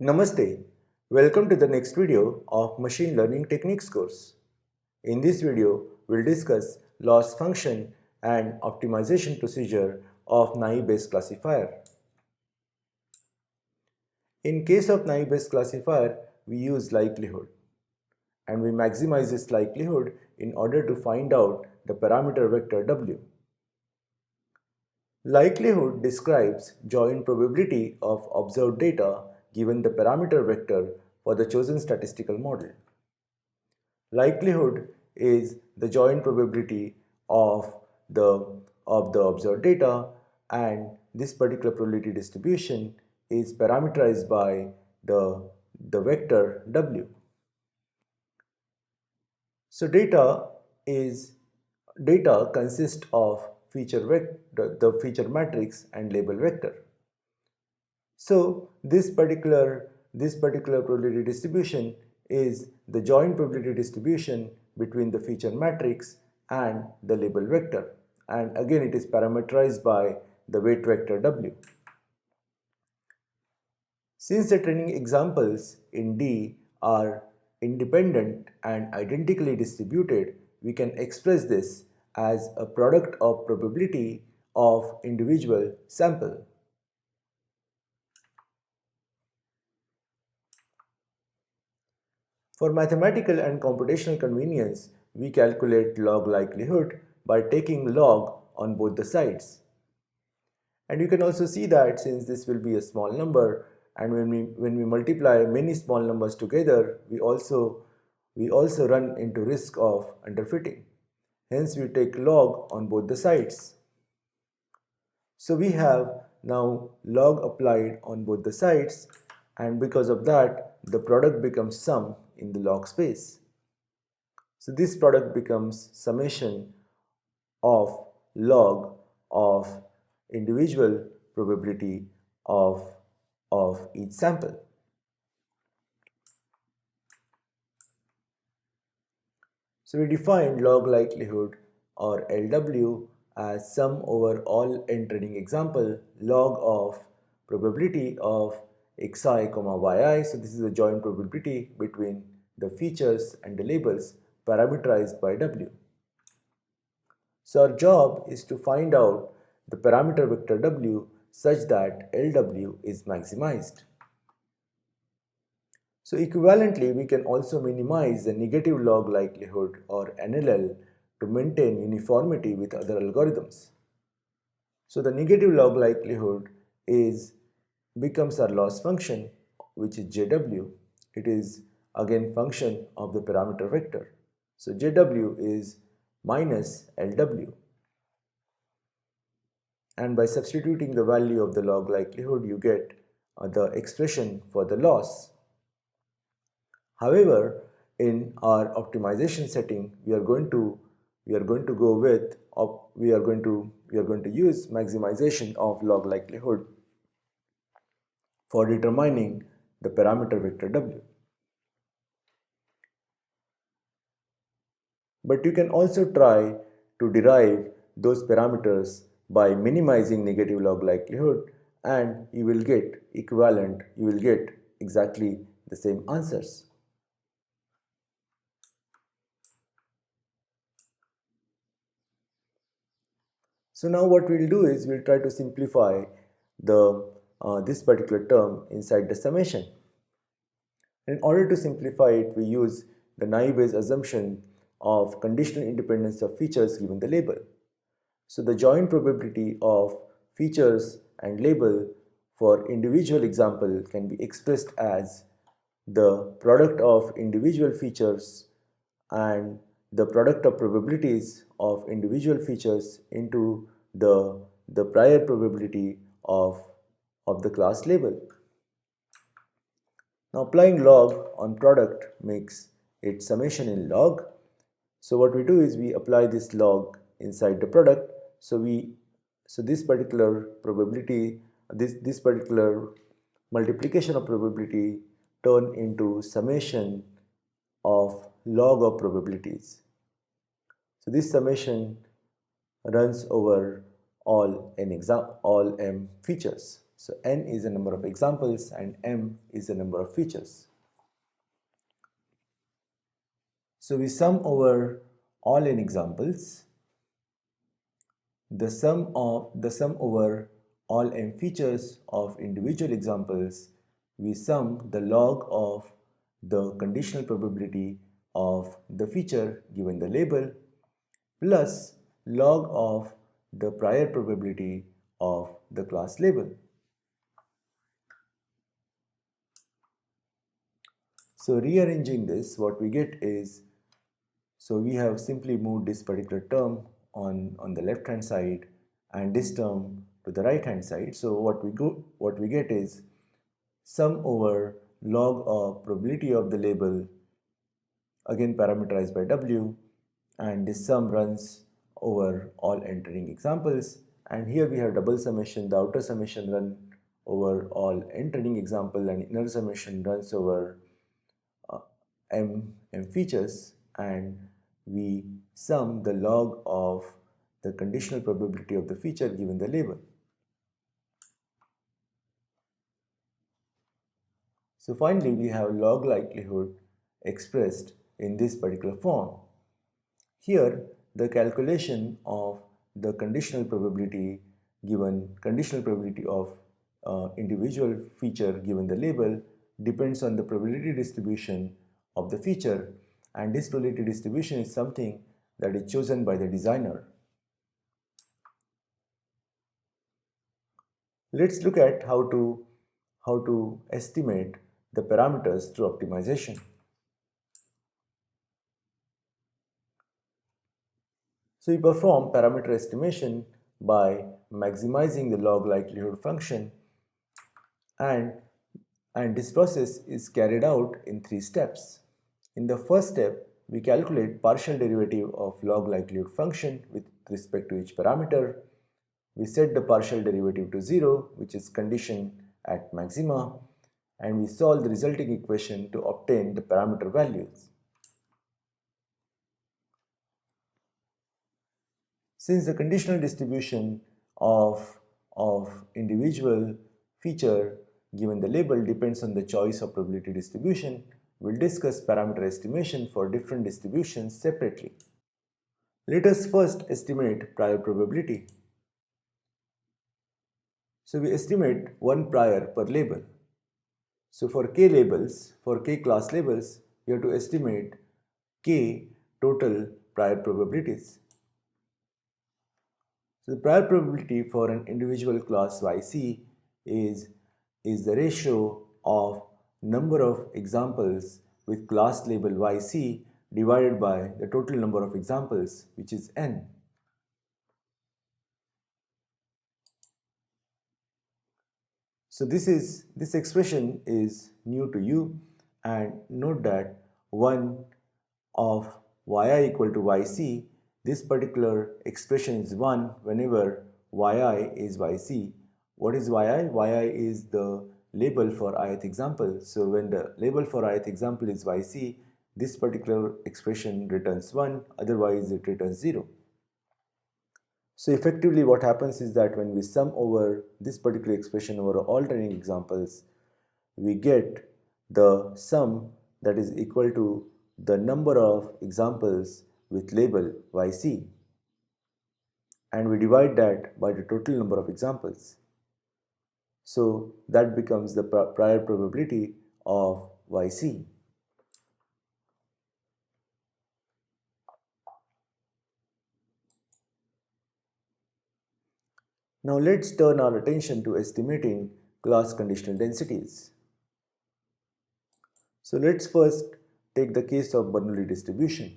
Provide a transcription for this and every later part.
Namaste. Welcome to the next video of Machine Learning Techniques course. In this video, we'll discuss loss function and optimization procedure of naive-Bayes classifier. In case of naive-Bayes classifier, we use likelihood and we maximize this likelihood in order to find out the parameter vector W. Likelihood describes joint probability of observed data given the parameter vector for the chosen statistical model. Likelihood is the joint probability of the observed data, and this particular probability distribution is parameterized by the vector W. So data consists of the feature matrix and label vector. So this particular probability distribution is the joint probability distribution between the feature matrix and the label vector, and again it is parameterized by the weight vector W. Since the training examples in D are independent and identically distributed, we can express this as a product of probability of individual sample. For mathematical and computational convenience, we calculate log likelihood by taking log on both the sides. And you can also see that since this will be a small number, and when we multiply many small numbers together, we also run into risk of underfitting. Hence we take log on both the sides. So we have now log applied on both the sides, and because of that the product becomes sum in the log space. So this product becomes summation of log of individual probability of each sample. So we define log likelihood or LW as sum over all n training example log of probability of xi, yi. So this is a joint probability between the features and the labels parameterized by W. So our job is to find out the parameter vector W such that LW is maximized. So equivalently, we can also minimize the negative log likelihood or NLL to maintain uniformity with other algorithms. So the negative log likelihood becomes our loss function, which is JW. It is again function of the parameter vector. So JW is minus LW. And by substituting the value of the log likelihood, you get the expression for the loss. However, in our optimization setting, we are going to use maximization of log likelihood for determining the parameter vector W. But you can also try to derive those parameters by minimizing negative log likelihood, and you will get exactly the same answers. So now what we'll do is we'll try to simplify this particular term inside the summation. In order to simplify it, we use the naive-Bayes assumption of conditional independence of features given the label. So the joint probability of features and label for individual example can be expressed as the product of individual features and the product of probabilities of individual features into the prior probability of the class label. Now applying log on product makes it summation in log. So what we do is we apply this log inside the product. So this particular probability, this particular multiplication of probability turn into summation of log of probabilities. So this summation runs over all m features. So n is the number of examples and m is the number of features. So we sum over all n examples. The sum over all m features of individual examples, we sum the log of the conditional probability of the feature given the label plus log of the prior probability of the class label. So rearranging this, what we get is, so we have simply moved this particular term on the left hand side and this term to the right hand side. So what we get is sum over log of probability of the label, again parameterized by w, and this sum runs over all entering examples, and here we have double summation. The outer summation run over all entering example and inner summation runs over m features, and we sum the log of the conditional probability of the feature given the label. So finally we have log likelihood expressed in this particular form. Here the calculation of the conditional probability of individual feature given the label depends on the probability distribution of the feature, and this probability distribution is something that is chosen by the designer. Let's look at how to estimate the parameters through optimization. So we perform parameter estimation by maximizing the log likelihood function, and this process is carried out in 3 steps. In the first step, we calculate partial derivative of log likelihood function with respect to each parameter. We set the partial derivative to 0, which is condition at maxima, and we solve the resulting equation to obtain the parameter values. Since the conditional distribution of individual feature given the label depends on the choice of probability distribution, we'll discuss parameter estimation for different distributions separately. Let us first estimate prior probability. So we estimate one prior per label. So for k labels, for k class labels, we have to estimate k total prior probabilities. So the prior probability for an individual class YC is the ratio of number of examples with class label YC divided by the total number of examples, which is n. So this expression is new to you, and note that 1 of yi equal to yc, this particular expression is 1 whenever yi is yc. What is yi? Yi is the label for ith example. So when the label for ith example is yc, this particular expression returns 1, otherwise it returns 0. So effectively what happens is that when we sum over this particular expression over all training examples, we get the sum that is equal to the number of examples with label yc, and we divide that by the total number of examples. So that becomes the prior probability of yc. Now let's turn our attention to estimating class conditional densities. So let's first take the case of Bernoulli distribution.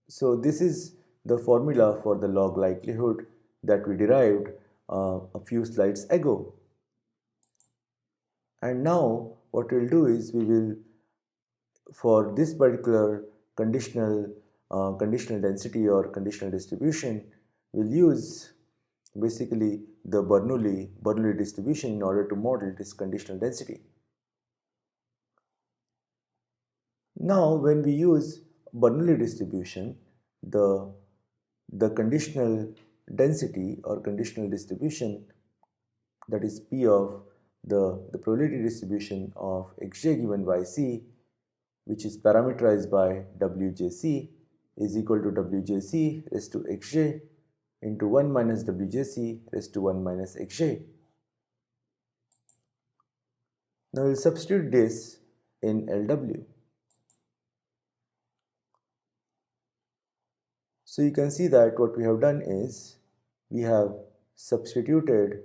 So this is the formula for the log likelihood that we derived a few slides ago. And now what we'll do is we will, for this particular conditional density or conditional distribution, we'll use basically the Bernoulli distribution in order to model this conditional density. Now when we use Bernoulli distribution, the conditional density or conditional distribution that is P of the probability distribution of xj given by C, which is parameterized by wjc, is equal to wjc raised to xj into 1 minus wjc raised to 1 minus xj. Now we'll substitute this in LW. So you can see that what we have done is we have substituted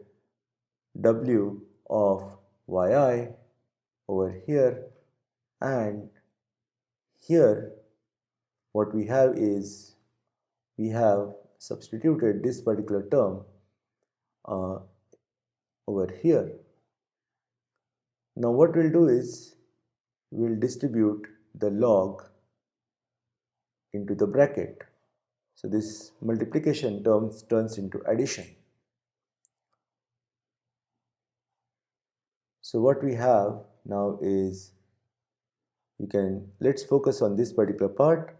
W of yi over here, and here what we have is we have substituted this particular term over here. Now what we'll do is we'll distribute the log into the bracket. So this multiplication turns into addition. So what we have now is let's focus on this particular part.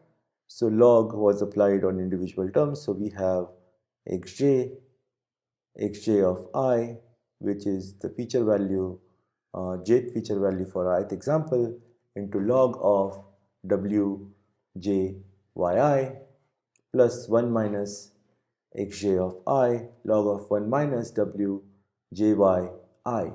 So log was applied on individual terms. So we have xj of I, which is the feature value, jth feature value for ith example, into log of wj yi plus 1 minus xj of I log of 1 minus wjy I.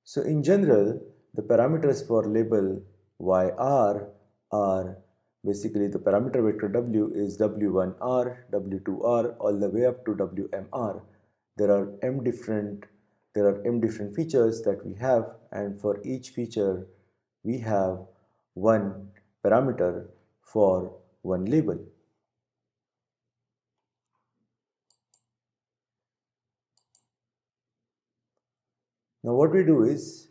So in general, the parameters for label yr are basically the parameter vector w is w1r, w2r, all the way up to wmr. There are m different features that we have, and for each feature we have one parameter for one label. Now what we do is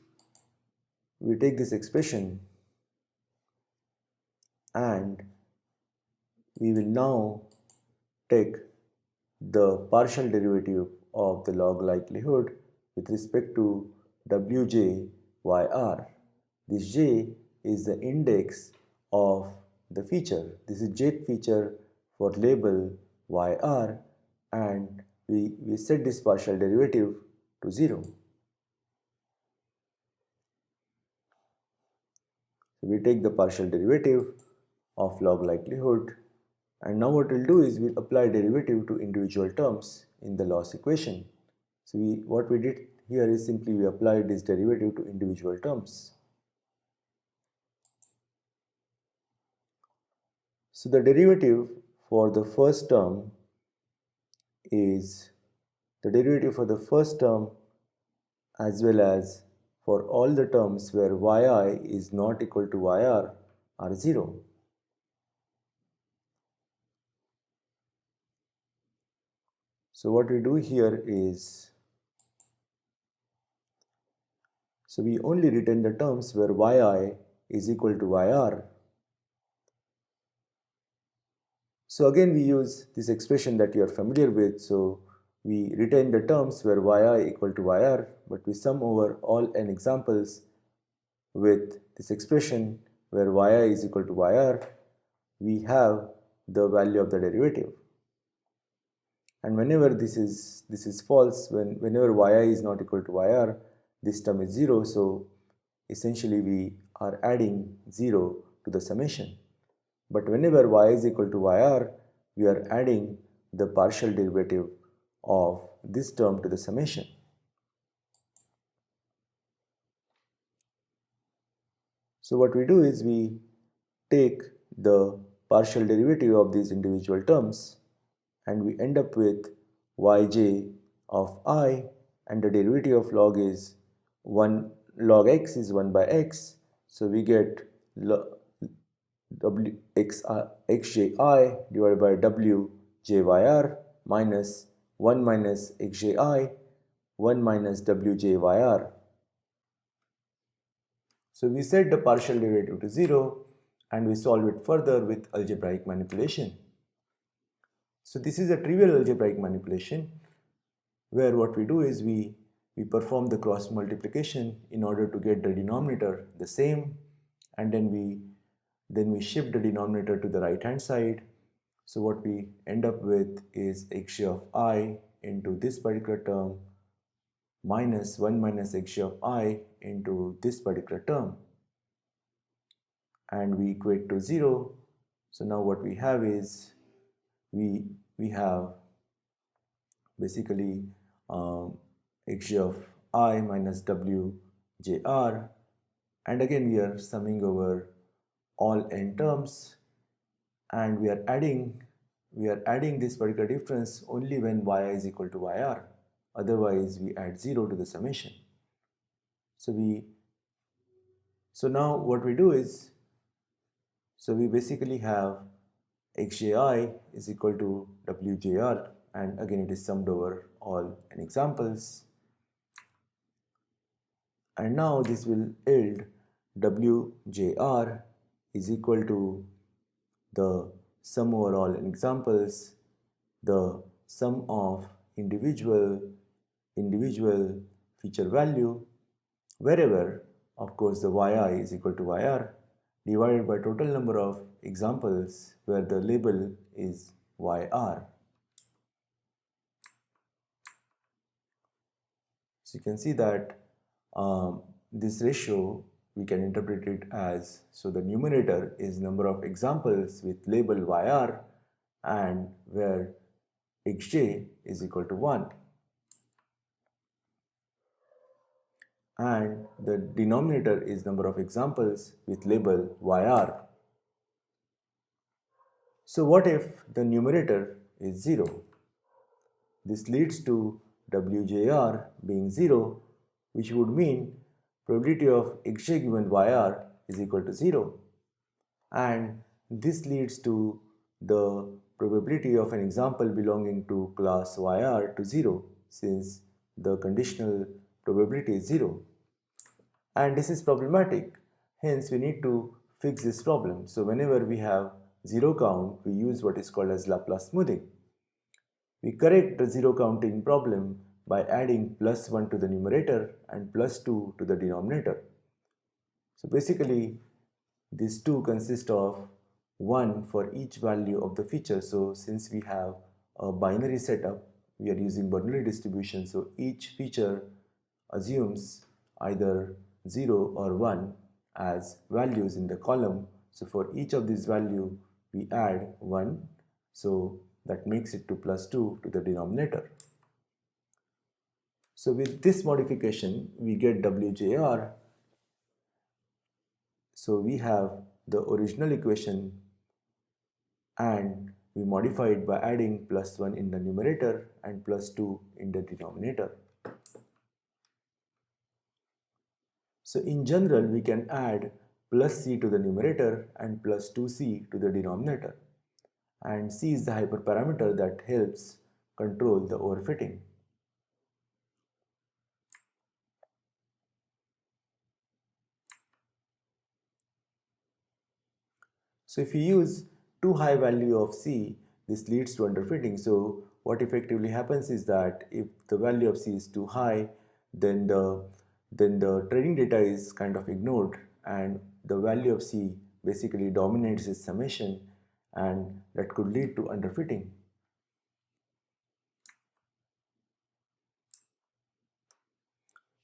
we take this expression and we will now take the partial derivative of the log likelihood with respect to wj_yr. This j is the index of the feature. This is jth feature for label yr, and we set this partial derivative to 0. So we take the partial derivative of log likelihood, and now what we'll do is we'll apply derivative to individual terms in the loss equation. So what we did here is simply we applied this derivative to individual terms. So the derivative for the first term is the derivative for the first term as well as for all the terms where yi is not equal to yr are 0. So what we do here is, so we only retain the terms where yi is equal to yr. So again we use this expression that you are familiar with. So we retain the terms where yi equal to yr, but we sum over all n examples with this expression where yi is equal to yr. We have the value of the derivative. And whenever this is false, whenever yi is not equal to yr, this term is 0. So essentially we are adding 0 to the summation. But whenever y is equal to yr, we are adding the partial derivative of this term to the summation. So what we do is we take the partial derivative of these individual terms and we end up with yj of I, and the derivative of log is 1 log x is 1 by x. So we get xji divided by wjyr minus 1 minus xji 1 minus wjyr. So we set the partial derivative to 0 and we solve it further with algebraic manipulation. So this is a trivial algebraic manipulation where what we do is we we perform the cross multiplication in order to get the denominator the same, and then we shift the denominator to the right hand side. So what we end up with is xj of I into this particular term minus 1 minus xj of I into this particular term, and we equate to 0. So now what we have is we have basically xj of I minus w jr, and again we are summing over all n terms, and we are adding this particular difference only when yi is equal to yr, otherwise we add 0 to the summation. So now what we do is, so we basically have xji is equal to wjr, and again it is summed over all n examples, and now this will yield wjr is equal to the sum over all n examples, the sum of individual feature value wherever, of course, the yi is equal to yr, divided by total number of examples where the label is yr. So you can see that this ratio we can interpret it as, so the numerator is number of examples with label yr and where xj is equal to 1, and the denominator is number of examples with label yr. So what if the numerator is 0? This leads to wjr being 0, which would mean probability of xj given yr is equal to 0, and this leads to the probability of an example belonging to class yr to 0, since the conditional probability is 0. And this is problematic, hence we need to fix this problem. So whenever we have 0 count, we use what is called as Laplace smoothing. We correct the 0 counting problem by adding plus 1 to the numerator and plus 2 to the denominator. So basically these two consist of 1 for each value of the feature. So since we have a binary setup, we are using Bernoulli distribution, so each feature assumes either 0 or 1 as values in the column. So for each of these values we add 1, so that makes it to plus 2 to the denominator. So with this modification we get wjr. So we have the original equation and we modify it by adding plus 1 in the numerator and plus 2 in the denominator. So in general we can add plus c to the numerator and plus 2c to the denominator, and c is the hyperparameter that helps control the overfitting. So if you use too high value of c, this leads to underfitting. So what effectively happens is that if the value of c is too high, then the training data is kind of ignored and the value of c basically dominates its summation, and that could lead to underfitting.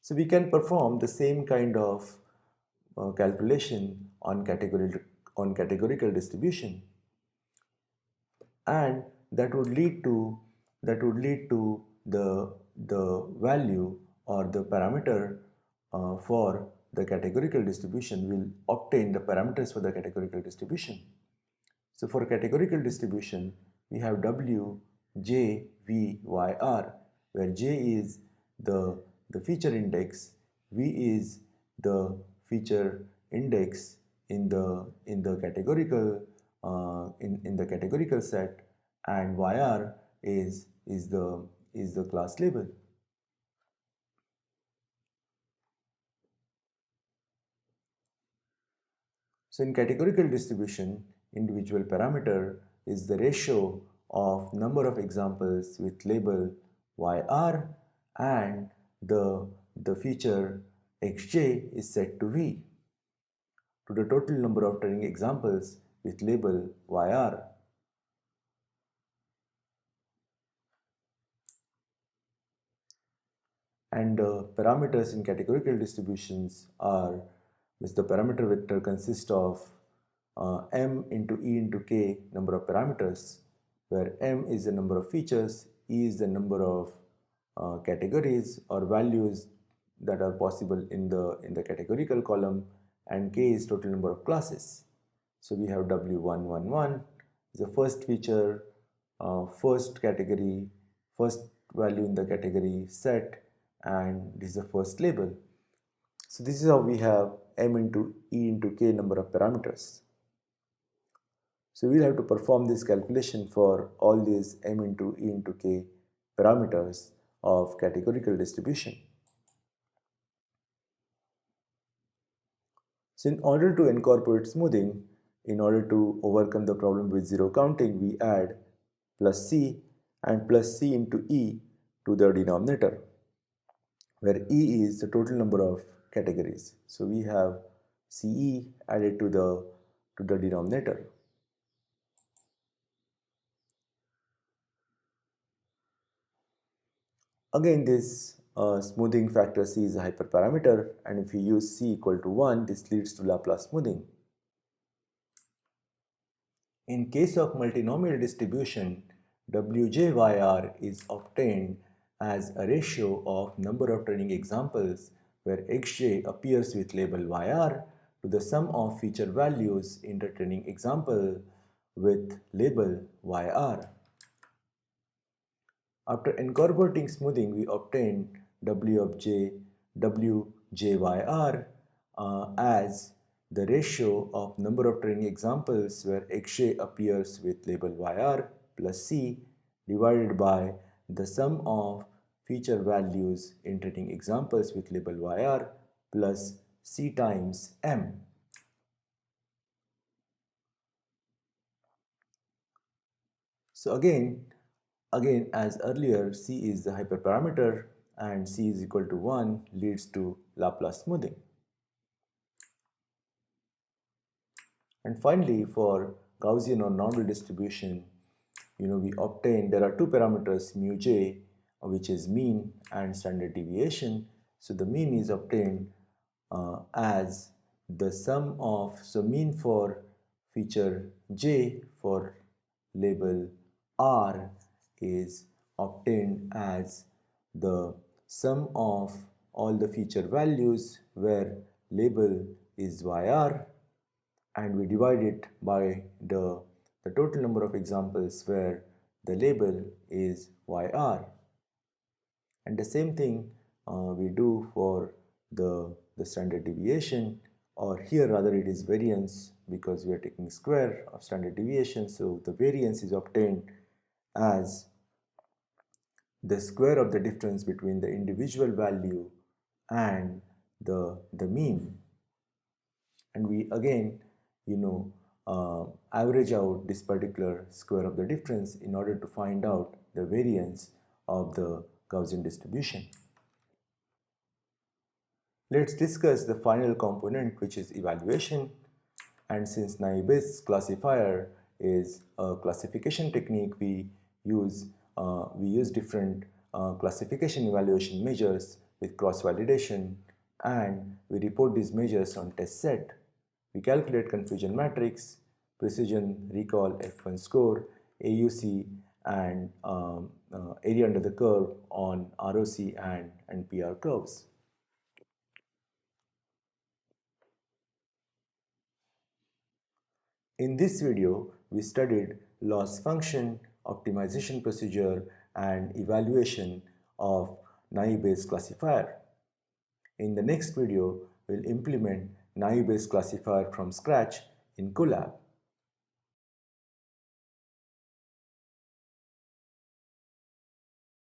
So we can perform the same kind of calculation on categorical distribution, and that would lead to the value or the parameter for the categorical distribution. Will obtain the parameters for the categorical distribution. So for categorical distribution we have w, j, v, y, r, where j is the feature index, v is the feature index in the categorical in the categorical set, and yr is the class label. So in categorical distribution, individual parameter is the ratio of number of examples with label yr and the feature xj is set to v, to the total number of training examples with label yr. And parameters in categorical distributions are, which the parameter vector consists of m into e into k number of parameters, where m is the number of features, e is the number of categories or values that are possible in the categorical column, and k is total number of classes. So we have w111 is the first feature, first category, first value in the category set, and this is the first label. So this is how we have m into e into k number of parameters. So we'll have to perform this calculation for all these m into e into k parameters of categorical distribution. So in order to incorporate smoothing, in order to overcome the problem with zero counting, we add plus c and plus c into e to the denominator, where e is the total number of categories. So we have ce added to the denominator. Again, this smoothing factor c is a hyperparameter, and if we use c equal to 1, this leads to Laplace smoothing. In case of multinomial distribution, wjyr is obtained as a ratio of number of training examples where xj appears with label yr to the sum of feature values in the training example with label yr. After incorporating smoothing, we obtain w of j, wjyr as the ratio of number of training examples where xj appears with label yr plus c divided by the sum of feature values in training examples with label yr plus c times m. So again as earlier, c is the hyperparameter and c is equal to 1 leads to Laplace smoothing. And finally, for Gaussian or normal distribution, we obtain, there are two parameters mu j, which is mean and standard deviation. So the mean is obtained as the sum of, so mean for feature j for label r is obtained as the sum of all the feature values where label is yr, and we divide it by the total number of examples where the label is yr. And the same thing we do for the standard deviation, or here rather it is variance, because we are taking square of standard deviation. So the variance is obtained as the square of the difference between the individual value and the mean. And we again average out this particular square of the difference in order to find out the variance of the Gaussian distribution. Let's discuss the final component, which is evaluation. And since Naive-Bayes classifier is a classification technique, we use different classification evaluation measures with cross-validation, and we report these measures on test set. We calculate confusion matrix, precision, recall, F1 score, AUC, and area under the curve on ROC and PR curves. In this video, we studied loss function, optimization procedure, and evaluation of Naive-Bayes classifier. In the next video, we'll implement Naive-Bayes classifier from scratch in Colab.